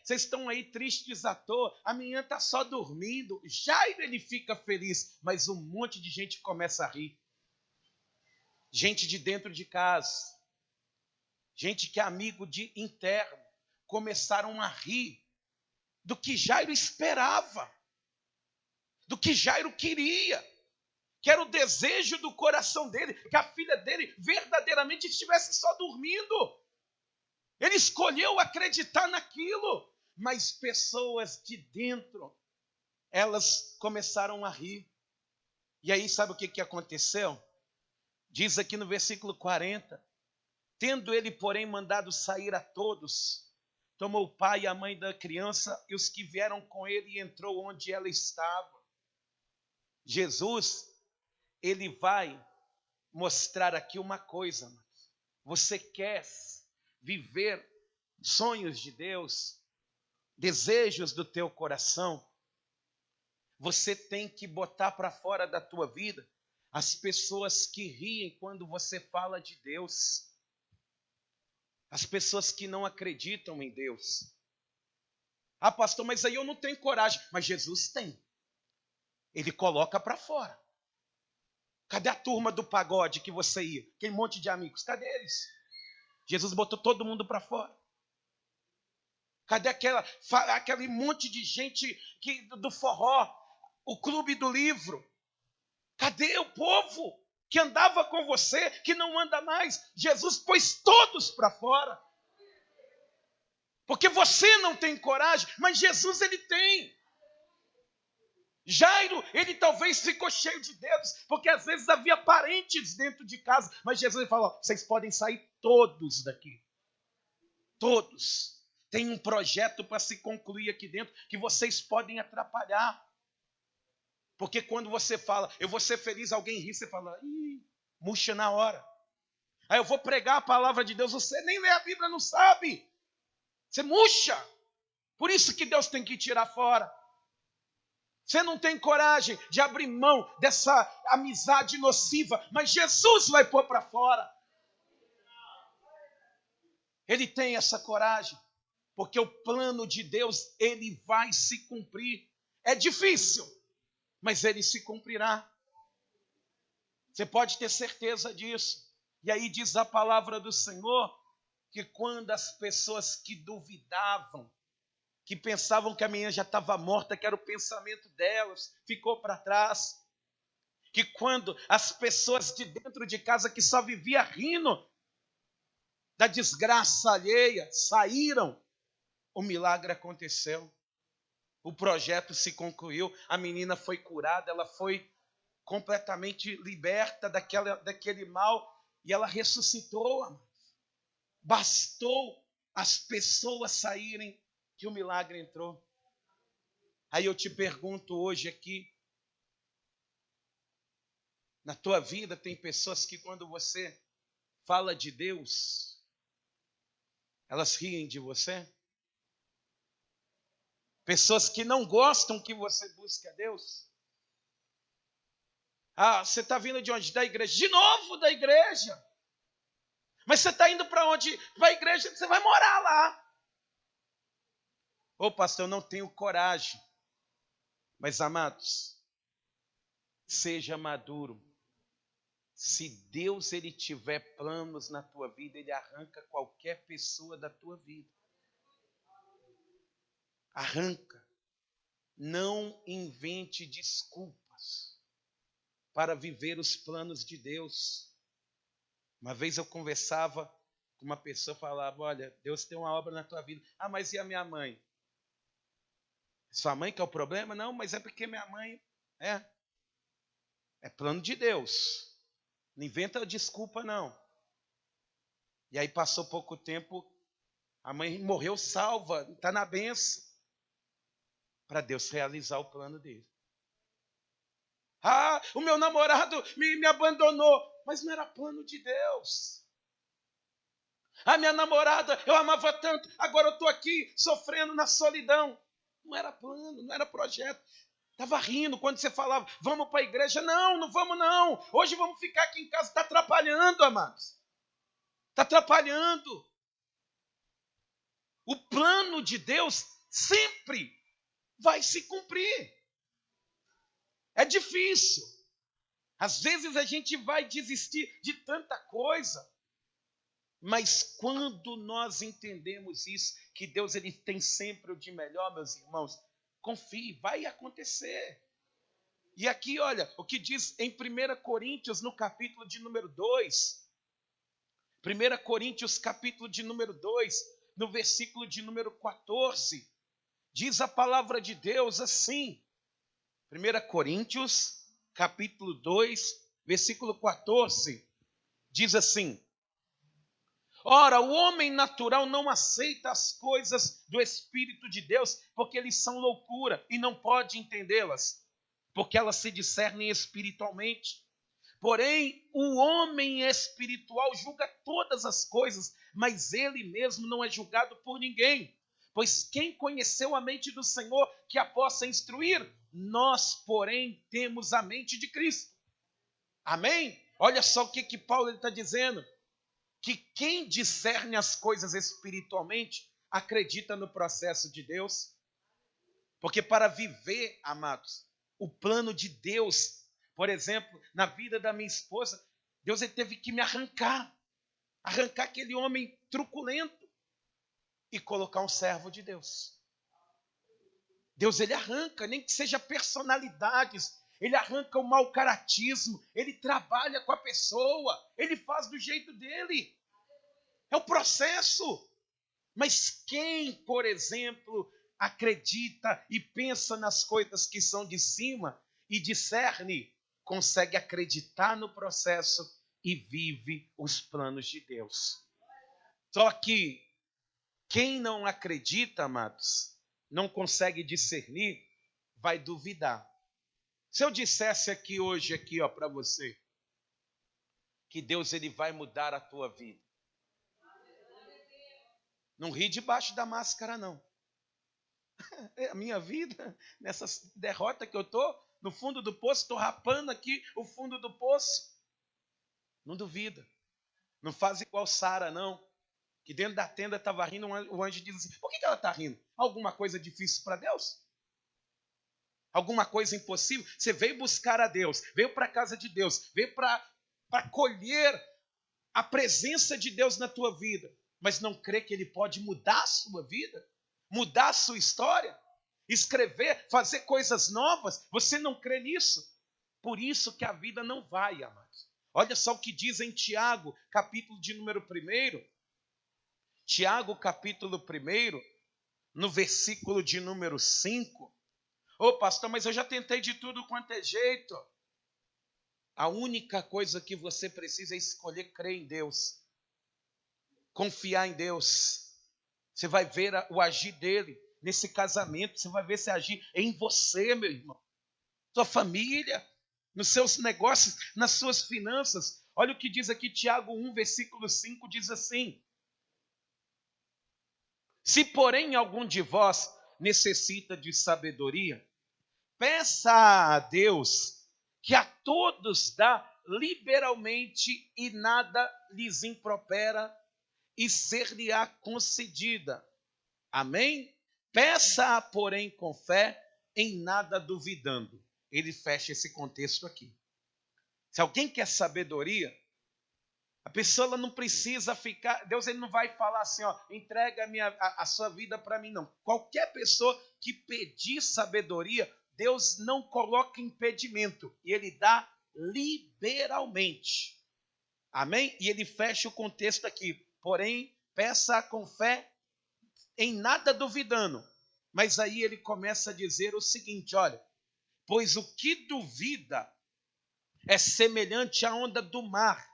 vocês estão aí tristes à toa, a menina está só dormindo. Jairo ele fica feliz, mas um monte de gente começa a rir. Gente de dentro de casa, gente que é amigo de interno, começaram a rir do que Jairo esperava, do que Jairo queria, que era o desejo do coração dele, que a filha dele verdadeiramente estivesse só dormindo. Ele escolheu acreditar naquilo, mas pessoas de dentro, elas começaram a rir. E aí sabe o que aconteceu? Diz aqui no versículo 40, tendo ele, porém, mandado sair a todos, tomou o pai e a mãe da criança e os que vieram com ele e entrou onde ela estava. Jesus, ele vai mostrar aqui uma coisa. Você quer viver sonhos de Deus, desejos do teu coração? Você tem que botar para fora da tua vida as pessoas que riem quando você fala de Deus. As pessoas que não acreditam em Deus. Ah, pastor, mas aí eu não tenho coragem. Mas Jesus tem. Ele coloca para fora. Cadê a turma do pagode que você ia? Aquele monte de amigos, cadê eles? Jesus botou todo mundo para fora. Cadê aquele monte de gente do forró? O clube do livro? Cadê o povo que andava com você, que não anda mais? Jesus pôs todos para fora. Porque você não tem coragem, mas Jesus ele tem. Jairo, ele talvez ficou cheio de dedos, porque às vezes havia parentes dentro de casa, mas Jesus ele falou, vocês podem sair todos daqui. Todos. Tem um projeto para se concluir aqui dentro, que vocês podem atrapalhar. Porque quando você fala, eu vou ser feliz, alguém ri, você fala, murcha na hora. Aí eu vou pregar a palavra de Deus, você nem lê a Bíblia, não sabe. Você murcha. Por isso que Deus tem que tirar fora. Você não tem coragem de abrir mão dessa amizade nociva, mas Jesus vai pôr para fora. Ele tem essa coragem, porque o plano de Deus, ele vai se cumprir. É difícil, mas ele se cumprirá. Você pode ter certeza disso. E aí diz a palavra do Senhor que quando as pessoas que duvidavam, que pensavam que a menina já estava morta, que era o pensamento delas, ficou para trás. Que quando as pessoas de dentro de casa que só vivia rindo da desgraça alheia saíram, o milagre aconteceu. O projeto se concluiu, a menina foi curada, ela foi completamente liberta daquele mal e ela ressuscitou. Bastou as pessoas saírem que o milagre entrou. Aí eu te pergunto hoje aqui, na tua vida tem pessoas que quando você fala de Deus, elas riem de você? Pessoas que não gostam que você busque a Deus? Ah, você está vindo de onde? Da igreja. De novo da igreja. Mas você está indo para onde? Para a igreja, você vai morar lá. Ô pastor, eu não tenho coragem. Mas amados, seja maduro. Se Deus ele tiver planos na tua vida, ele arranca qualquer pessoa da tua vida. Arranca. Não invente desculpas para viver os planos de Deus. Uma vez eu conversava com uma pessoa, falava, olha, Deus tem uma obra na tua vida. Ah, mas e a minha mãe? Sua mãe que é o problema? Não, mas é porque minha mãe é plano de Deus. Não inventa desculpa, não. E aí passou pouco tempo, a mãe morreu salva, está na bênção, para Deus realizar o plano dele. Ah, o meu namorado me abandonou, mas não era plano de Deus. A minha namorada, eu amava tanto, agora eu estou aqui sofrendo na solidão. Não era plano, não era projeto. Estava rindo quando você falava, vamos para a igreja. Não, não vamos não. Hoje vamos ficar aqui em casa. Está atrapalhando, amados. Está atrapalhando. O plano de Deus sempre vai se cumprir. É difícil. Às vezes a gente vai desistir de tanta coisa. Mas quando nós entendemos isso, que Deus ele tem sempre o de melhor, meus irmãos, confie, vai acontecer. E aqui, olha, o que diz em 1 Coríntios, no capítulo de número 2, 1 Coríntios, capítulo de número 2, no versículo de número 14, diz a palavra de Deus assim, 1 Coríntios, capítulo 2, versículo 14, diz assim, ora, o homem natural não aceita as coisas do Espírito de Deus, porque eles são loucura e não pode entendê-las, porque elas se discernem espiritualmente. Porém, o homem espiritual julga todas as coisas, mas ele mesmo não é julgado por ninguém. Pois quem conheceu a mente do Senhor que a possa instruir? Nós, porém, temos a mente de Cristo. Amém? Olha só o que Paulo está dizendo. Que quem discerne as coisas espiritualmente acredita no processo de Deus. Porque para viver, amados, o plano de Deus, por exemplo, na vida da minha esposa, Deus ele teve que me arrancar aquele homem truculento e colocar um servo de Deus. Deus ele arranca, nem que seja personalidades, ele arranca o mau caratismo, ele trabalha com a pessoa, ele faz do jeito dele. É o processo. Mas quem, por exemplo, acredita e pensa nas coisas que são de cima e discerne, consegue acreditar no processo e vive os planos de Deus. Só que quem não acredita, amados, não consegue discernir, vai duvidar. Se eu dissesse aqui hoje para você que Deus ele vai mudar a tua vida, não ri debaixo da máscara, não. A minha vida, nessa derrota que eu estou, no fundo do poço, estou rapando aqui o fundo do poço. Não duvida. Não faz igual Sara, não. Que dentro da tenda estava rindo, o anjo diz assim, por que ela está rindo? Alguma coisa difícil para Deus? alguma coisa impossível. Você veio buscar a Deus, veio para a casa de Deus, veio para colher a presença de Deus na tua vida, mas não crê que Ele pode mudar a sua vida, mudar a sua história, escrever, fazer coisas novas. Você não crê nisso? Por isso que a vida não vai, amados. Olha só o que diz em Tiago, capítulo de número 1. Tiago, capítulo 1, no versículo de número 5. Ô pastor, mas eu já tentei de tudo quanto é jeito. A única coisa que você precisa é escolher crer em Deus, confiar em Deus. Você vai ver o agir dele nesse casamento, você vai ver se agir em você, meu irmão, sua família, nos seus negócios, nas suas finanças. Olha o que diz aqui Tiago 1, versículo 5, diz assim: se porém algum de vós necessita de sabedoria, peça a Deus, que a todos dá liberalmente e nada lhes impropera, e ser-lhe-á concedida. Amém? Peça, porém, com fé, em nada duvidando. Ele fecha esse contexto aqui. Se alguém quer sabedoria, a pessoa ela não precisa ficar, Deus ele não vai falar assim, ó, entrega a sua vida para mim, não. Qualquer pessoa que pedir sabedoria, Deus não coloca impedimento, e Ele dá liberalmente. Amém? E Ele fecha o contexto aqui. Porém, peça com fé, em nada duvidando. Mas aí Ele começa a dizer o seguinte, olha, pois o que duvida é semelhante à onda do mar,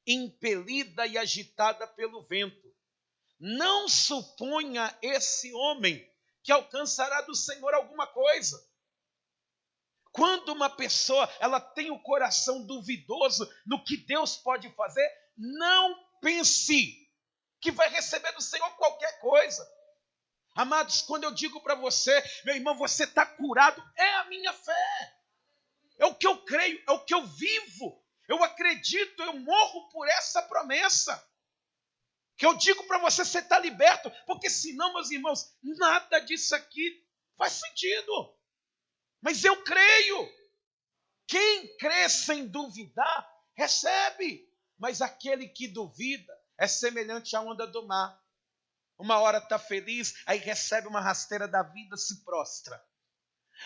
impelida e agitada pelo vento. Não suponha esse homem que alcançará do Senhor alguma coisa. Quando uma pessoa ela tem o coração duvidoso no que Deus pode fazer, não pense que vai receber do Senhor qualquer coisa. Amados, quando eu digo para você, meu irmão, você está curado, é a minha fé. É o que eu creio, é o que eu vivo. Eu acredito, eu morro por essa promessa. Que eu digo para você, você está liberto, porque senão, meus irmãos, nada disso aqui faz sentido. Mas eu creio. Quem crê sem duvidar, recebe. Mas aquele que duvida é semelhante à onda do mar. Uma hora está feliz, aí recebe uma rasteira da vida, se prostra.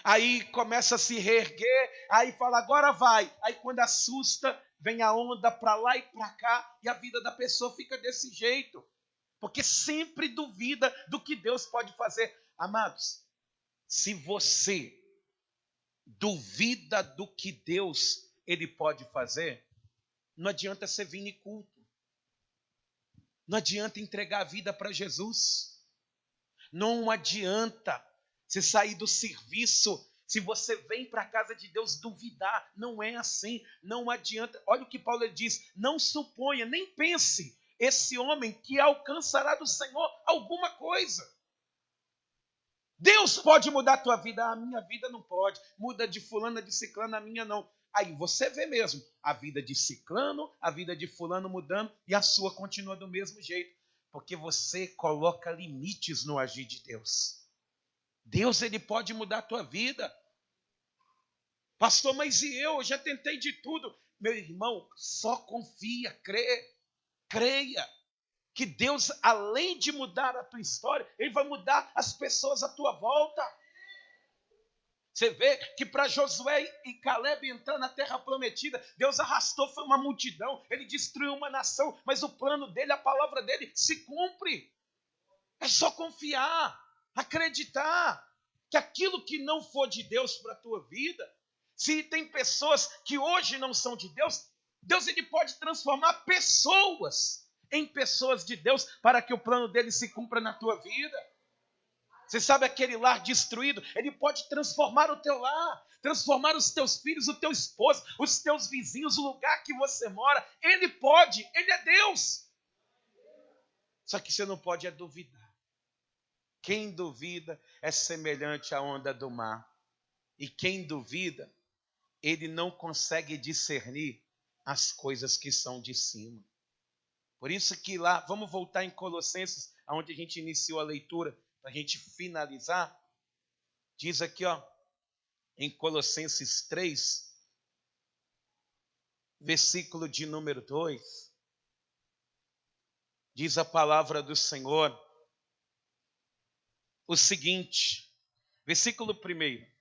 Aí começa a se reerguer, aí fala, agora vai. Aí quando assusta, vem a onda para lá e para cá, e a vida da pessoa fica desse jeito. Porque sempre duvida do que Deus pode fazer. Amados, se você duvida do que Deus ele pode fazer, não adianta você vir em culto. Não adianta entregar a vida para Jesus. Não adianta você sair do serviço. Se você vem para a casa de Deus duvidar, não é assim. Não adianta. Olha o que Paulo diz. Não suponha, nem pense esse homem que alcançará do Senhor alguma coisa. Deus pode mudar a tua vida. A minha vida não pode. Muda de fulano, de ciclano, a minha não. Aí você vê mesmo a vida de ciclano, a vida de fulano mudando e a sua continua do mesmo jeito. Porque você coloca limites no agir de Deus. Deus ele pode mudar a tua vida. Pastor, mas e eu? Eu já tentei de tudo. Meu irmão, só confia, creia. Que Deus, além de mudar a tua história, Ele vai mudar as pessoas à tua volta. Você vê que para Josué e Caleb entrar na terra prometida, Deus arrastou, foi uma multidão, Ele destruiu uma nação, mas o plano dele, a palavra dele se cumpre. É só confiar, acreditar que aquilo que não for de Deus para a tua vida, se tem pessoas que hoje não são de Deus, Deus ele pode transformar pessoas em pessoas de Deus para que o plano dele se cumpra na tua vida. Você sabe aquele lar destruído? Ele pode transformar o teu lar, transformar os teus filhos, o teu esposo, os teus vizinhos, o lugar que você mora. Ele pode, ele é Deus. Só que você não pode é duvidar. Quem duvida é semelhante à onda do mar. E quem duvida, ele não consegue discernir as coisas que são de cima. Por isso que lá, vamos voltar em Colossenses, onde a gente iniciou a leitura, para a gente finalizar. Diz aqui, ó, em Colossenses 3, versículo de número 2, diz a palavra do Senhor o seguinte, versículo 1: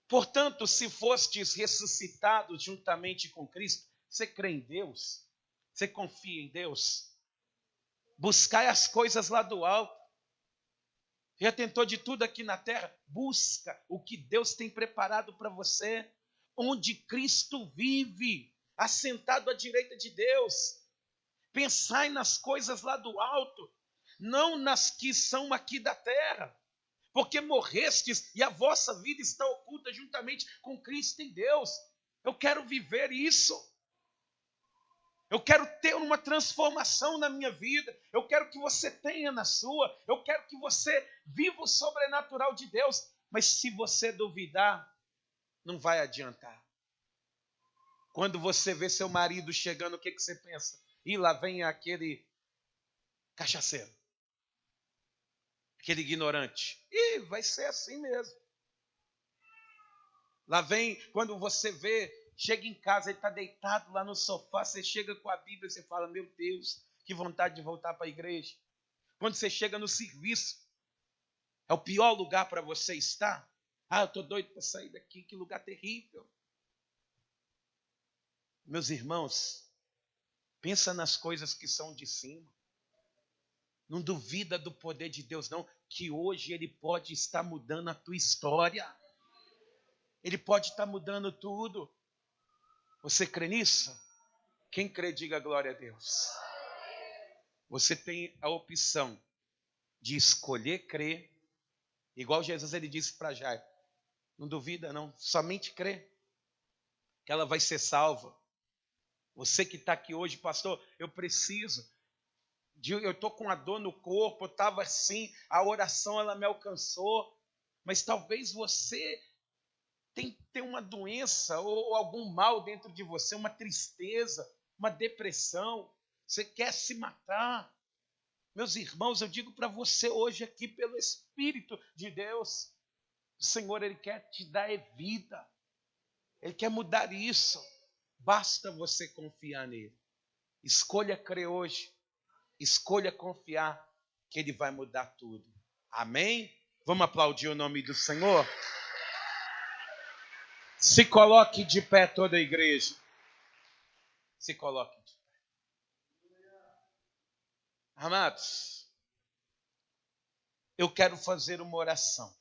portanto, se fostes ressuscitados juntamente com Cristo, você crê em Deus? Você confia em Deus? Buscai as coisas lá do alto. Já tentou de tudo aqui na terra? Busca o que Deus tem preparado para você, onde Cristo vive, assentado à direita de Deus. Pensai nas coisas lá do alto, não nas que são aqui da terra, porque morrestes e a vossa vida está oculta juntamente com Cristo em Deus. Eu quero viver isso. Eu quero ter uma transformação na minha vida. Eu quero que você tenha na sua. Eu quero que você viva o sobrenatural de Deus. Mas se você duvidar, não vai adiantar. Quando você vê seu marido chegando, o que você pensa? E lá vem aquele cachaceiro, aquele ignorante. E vai ser assim mesmo. Lá vem, quando você vê, chega em casa, ele está deitado lá no sofá, você chega com a Bíblia e você fala, meu Deus, que vontade de voltar para a igreja. Quando você chega no serviço, é o pior lugar para você estar. Ah, eu estou doido para sair daqui, que lugar terrível. Meus irmãos, pensa nas coisas que são de cima. Não duvida do poder de Deus, não, que hoje Ele pode estar mudando a tua história. Ele pode estar mudando tudo. Você crê nisso? Quem crê, diga glória a Deus. Você tem a opção de escolher crer, igual Jesus ele disse para Jairo. Não duvida não, somente crê que ela vai ser salva. Você que está aqui hoje, pastor, eu estou com a dor no corpo, eu estava assim, a oração ela me alcançou, mas talvez você tem uma doença ou algum mal dentro de você, uma tristeza, uma depressão, você quer se matar. Meus irmãos, eu digo para você hoje aqui, pelo Espírito de Deus, o Senhor, Ele quer te dar vida, Ele quer mudar isso, basta você confiar nele. Escolha crer hoje, escolha confiar que Ele vai mudar tudo. Amém? Vamos aplaudir o nome do Senhor? Se coloque de pé toda a igreja. Se coloque de pé. Amados, eu quero fazer uma oração.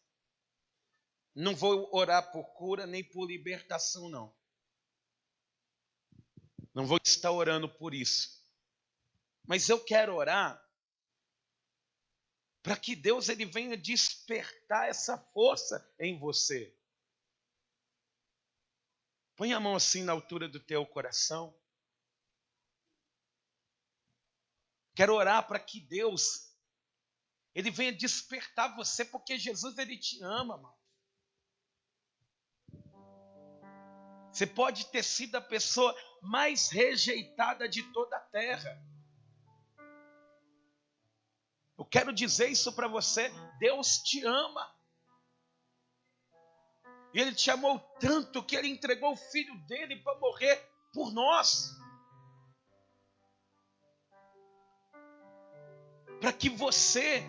Não vou orar por cura nem por libertação, não. Não vou estar orando por isso. Mas eu quero orar para que Deus ele venha despertar essa força em você. Põe a mão assim na altura do teu coração. Quero orar para que Deus ele venha despertar você, porque Jesus ele te ama, mano. Você pode ter sido a pessoa mais rejeitada de toda a terra. Eu quero dizer isso para você. Deus te ama. E Ele te amou tanto que Ele entregou o Filho dele para morrer por nós. Para que você,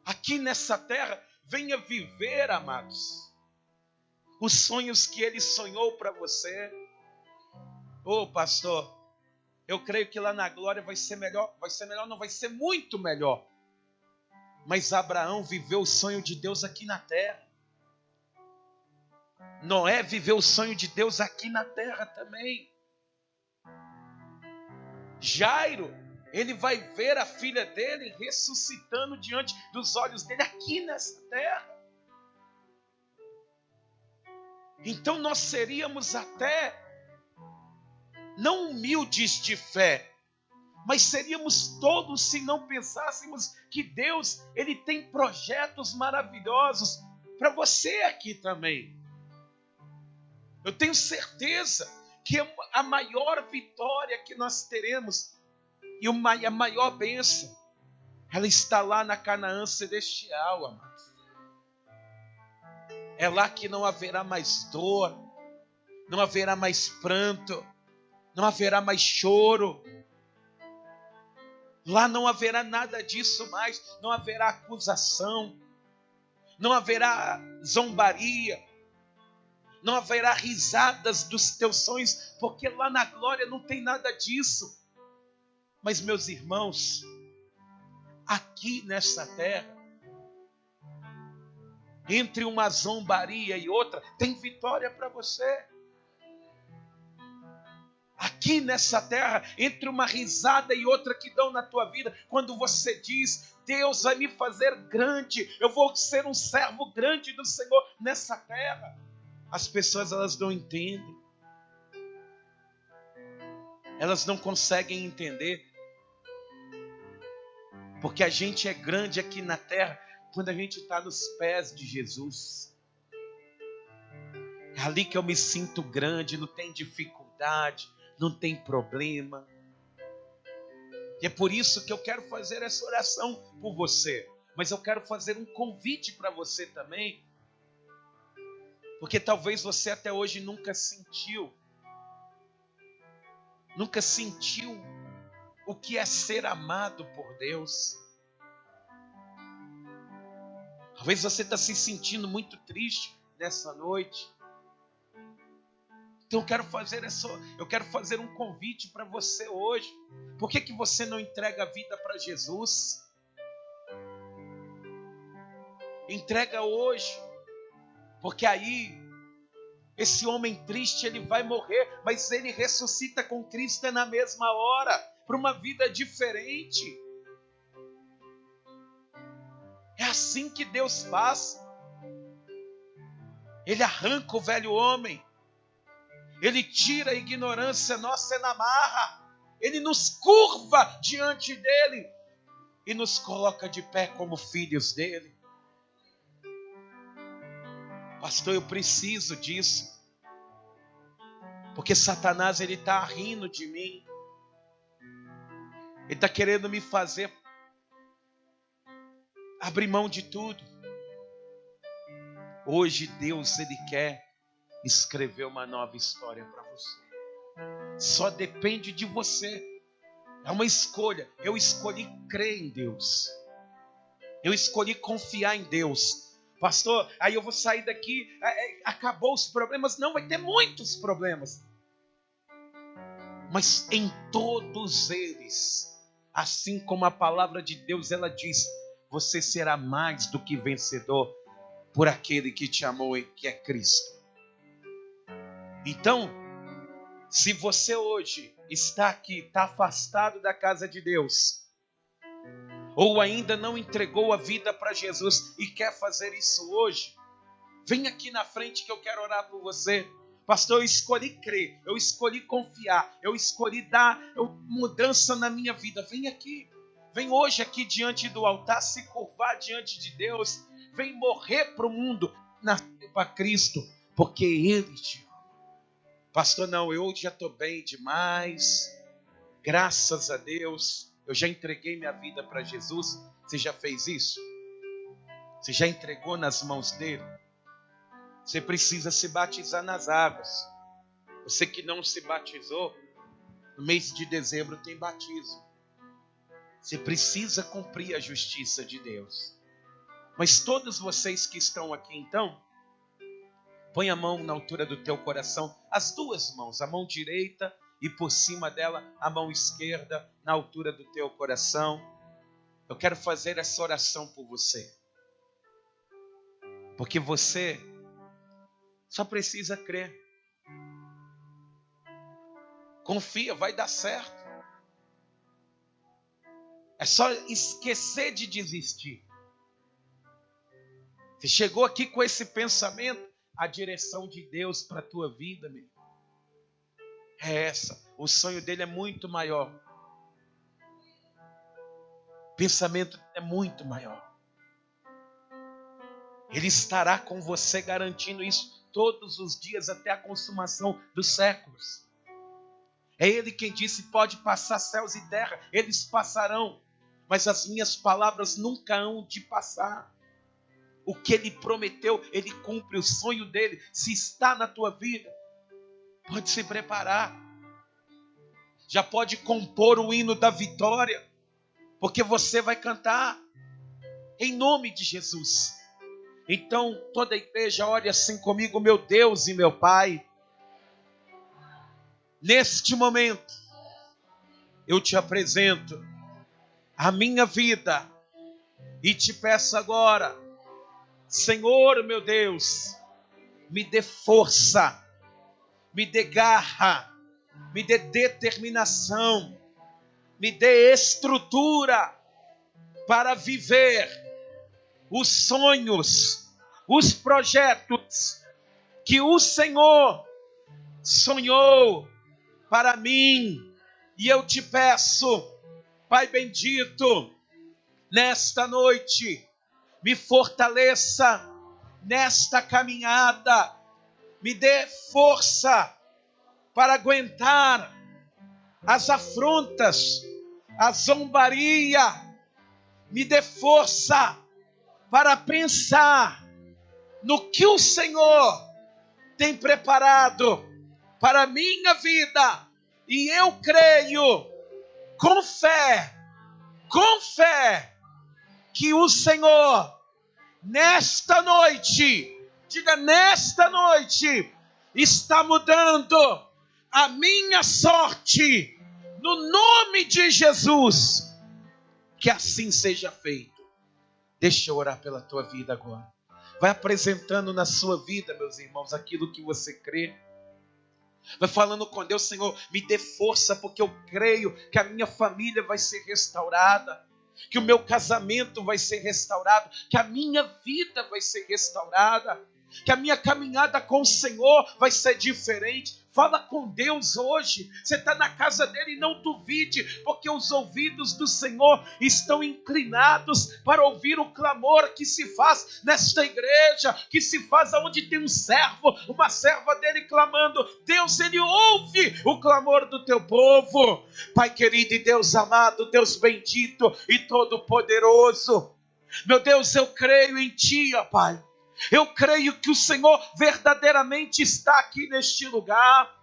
aqui nessa terra, venha viver, amados, os sonhos que Ele sonhou para você. Ô pastor, eu creio que lá na glória vai ser melhor, não, vai ser muito melhor. Mas Abraão viveu o sonho de Deus aqui na terra. Noé viveu o sonho de Deus aqui na terra também. Jairo, ele vai ver a filha dele ressuscitando diante dos olhos dele aqui nessa terra. Então nós seríamos até não humildes de fé, mas seríamos todos se não pensássemos que Deus ele tem projetos maravilhosos para você aqui também. Eu tenho certeza que a maior vitória que nós teremos e a maior bênção, ela está lá na Canaã celestial, amados. É lá que não haverá mais dor, não haverá mais pranto, não haverá mais choro. Lá não haverá nada disso mais, não haverá acusação, não haverá zombaria, não haverá risadas dos teus sonhos, porque lá na glória não tem nada disso. Mas, meus irmãos, aqui nessa terra, entre uma zombaria e outra, tem vitória para você. Aqui nessa terra, entre uma risada e outra que dão na tua vida, quando você diz, Deus vai me fazer grande, eu vou ser um servo grande do Senhor nessa terra. As pessoas, elas não entendem. Elas não conseguem entender. Porque a gente é grande aqui na terra quando a gente está nos pés de Jesus. É ali que eu me sinto grande, não tem dificuldade, não tem problema. E é por isso que eu quero fazer essa oração por você. Mas eu quero fazer um convite para você também. Porque talvez você até hoje nunca sentiu o que é ser amado por Deus. Talvez você está se sentindo muito triste nessa noite. Então eu quero fazer um convite para você hoje. Por que você não entrega a vida para Jesus? Entrega hoje. Porque aí, esse homem triste, ele vai morrer, mas ele ressuscita com Cristo na mesma hora, para uma vida diferente. É assim que Deus faz. Ele arranca o velho homem. Ele tira a ignorância nossa na marra. Ele nos curva diante dele e nos coloca de pé como filhos dele. Pastor, eu preciso disso. Porque Satanás, ele está rindo de mim. Ele está querendo me fazer abrir mão de tudo. Hoje Deus, ele quer escrever uma nova história para você. Só depende de você. É uma escolha. Eu escolhi crer em Deus. Eu escolhi confiar em Deus. Pastor, aí eu vou sair daqui, acabou os problemas? Não, vai ter muitos problemas. Mas em todos eles, assim como a palavra de Deus, ela diz, você será mais do que vencedor por aquele que te amou e que é Cristo. Então, se você hoje está aqui, está afastado da casa de Deus, ou ainda não entregou a vida para Jesus e quer fazer isso hoje, vem aqui na frente que eu quero orar por você. Pastor, eu escolhi crer, eu escolhi confiar, eu escolhi dar mudança na minha vida. Vem aqui, vem hoje aqui diante do altar, se curvar diante de Deus, vem morrer para o mundo, nascer para Cristo, porque Ele te ama. Pastor, não, eu já estou bem demais, graças a Deus, eu já entreguei minha vida para Jesus. Você já fez isso? Você já entregou nas mãos dele? Você precisa se batizar nas águas. Você que não se batizou, no mês de dezembro tem batismo. Você precisa cumprir a justiça de Deus. Mas todos vocês que estão aqui então, põe a mão na altura do teu coração, as duas mãos, a mão direita e por cima dela a mão esquerda, na altura do teu coração. Eu quero fazer essa oração por você. Porque você só precisa crer. Confia, vai dar certo. É só esquecer de desistir. Você chegou aqui com esse pensamento, a direção de Deus para a tua vida, meu, é essa. O sonho dele é muito maior. O pensamento é muito maior. Ele estará com você garantindo isso todos os dias até a consumação dos séculos. É Ele quem disse, pode passar céus e terra, eles passarão, mas as minhas palavras nunca hão de passar. O que Ele prometeu, Ele cumpre. O sonho dele, se está na tua vida, pode se preparar. Já pode compor o hino da vitória, porque você vai cantar em nome de Jesus. Então, toda a igreja ore assim comigo: meu Deus e meu Pai, neste momento, eu te apresento a minha vida e te peço agora, Senhor meu Deus, me dê força, me dê garra, me dê determinação, me dê estrutura para viver os sonhos, os projetos que o Senhor sonhou para mim. E eu te peço, Pai bendito, nesta noite, me fortaleça nesta caminhada, me dê força para aguentar as afrontas, a zombaria, me dê força para pensar no que o Senhor tem preparado para a minha vida. E eu creio, com fé, que o Senhor, nesta noite, diga nesta noite, está mudando a minha sorte, no nome de Jesus. Que assim seja feito. Deixa eu orar pela tua vida agora. Vai apresentando na sua vida, meus irmãos, aquilo que você crê. Vai falando com Deus: Senhor, me dê força, porque eu creio que a minha família vai ser restaurada, que o meu casamento vai ser restaurado, que a minha vida vai ser restaurada, que a minha caminhada com o Senhor vai ser diferente. Fala com Deus hoje. Você está na casa dele e não duvide, porque os ouvidos do Senhor estão inclinados para ouvir o clamor que se faz nesta igreja, que se faz onde tem um servo, uma serva dele clamando. Deus, ele ouve o clamor do teu povo. Pai querido e Deus amado, Deus bendito e todo-poderoso, meu Deus, eu creio em ti, ó Pai. Eu creio que o Senhor verdadeiramente está aqui neste lugar,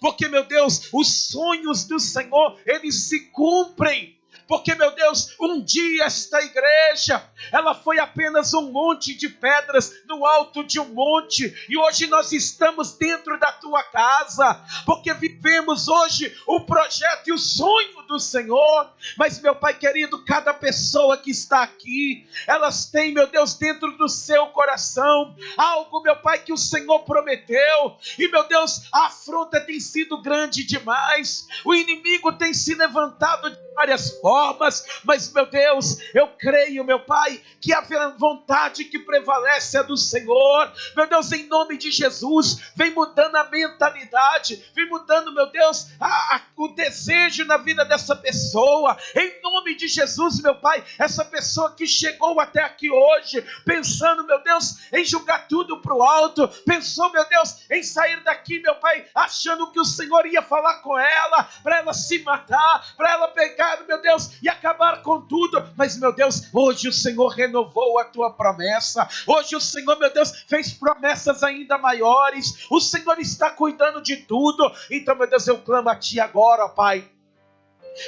porque, meu Deus, os sonhos do Senhor, eles se cumprem. Porque, meu Deus, um dia esta igreja, ela foi apenas um monte de pedras no alto de um monte, e hoje nós estamos dentro da tua casa, porque vivemos hoje o projeto e o sonho do Senhor. Mas, meu Pai querido, cada pessoa que está aqui, elas têm, meu Deus, dentro do seu coração algo, meu Pai, que o Senhor prometeu, e, meu Deus, a afronta tem sido grande demais, o inimigo tem se levantado de várias formas, mas, meu Deus, eu creio, meu Pai, que a vontade que prevalece é do Senhor. Meu Deus, em nome de Jesus, vem mudando a mentalidade, vem mudando, meu Deus, o desejo na vida dessa pessoa, em nome de Jesus, meu Pai. Essa pessoa que chegou até aqui hoje, pensando, meu Deus, em jogar tudo para o alto, pensou, meu Deus, em sair daqui, meu Pai, achando que o Senhor ia falar com ela, para ela se matar, para ela pegar, meu Deus, e acabar com tudo. Mas, meu Deus, hoje o Senhor renovou a tua promessa. Hoje o Senhor, meu Deus, fez promessas ainda maiores. O Senhor está cuidando de tudo. Então, meu Deus, eu clamo a ti agora, ó Pai.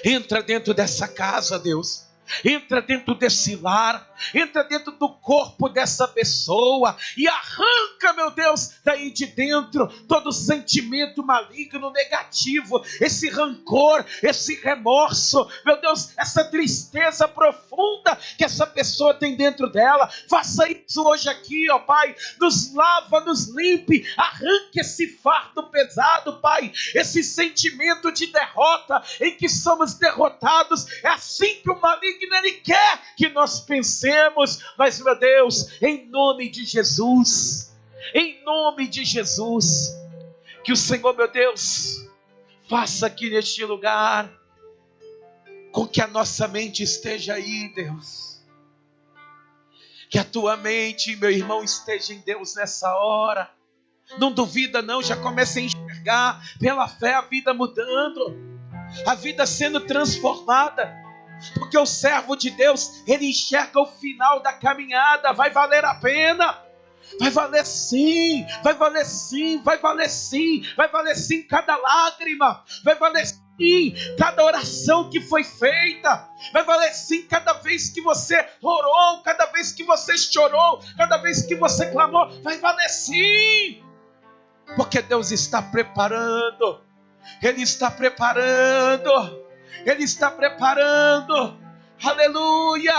Entra dentro dessa casa, Deus. Entra dentro desse lar, entra dentro do corpo dessa pessoa e arranca, meu Deus, daí de dentro todo sentimento maligno, negativo, esse rancor, esse remorso, meu Deus, essa tristeza profunda que essa pessoa tem dentro dela. Faça isso hoje aqui, ó Pai, nos lava, nos limpe, arranque esse fardo pesado, Pai, esse sentimento de derrota, em que somos derrotados. É assim que o maligno ele quer que nós pensemos, mas, meu Deus, em nome de Jesus, que o Senhor, meu Deus, faça aqui neste lugar, com que a nossa mente esteja aí, Deus, que a tua mente, meu irmão, esteja em Deus nessa hora. Não duvida não, já comece a enxergar pela fé a vida mudando, a vida sendo transformada. Porque o servo de Deus, ele enxerga o final da caminhada. Vai valer a pena. Vai valer sim, vai valer sim, vai valer sim, vai valer sim cada lágrima, vai valer sim cada oração que foi feita, vai valer sim cada vez que você orou, cada vez que você chorou, cada vez que você clamou, vai valer sim, porque Deus está preparando, Ele está preparando, Ele está preparando, aleluia,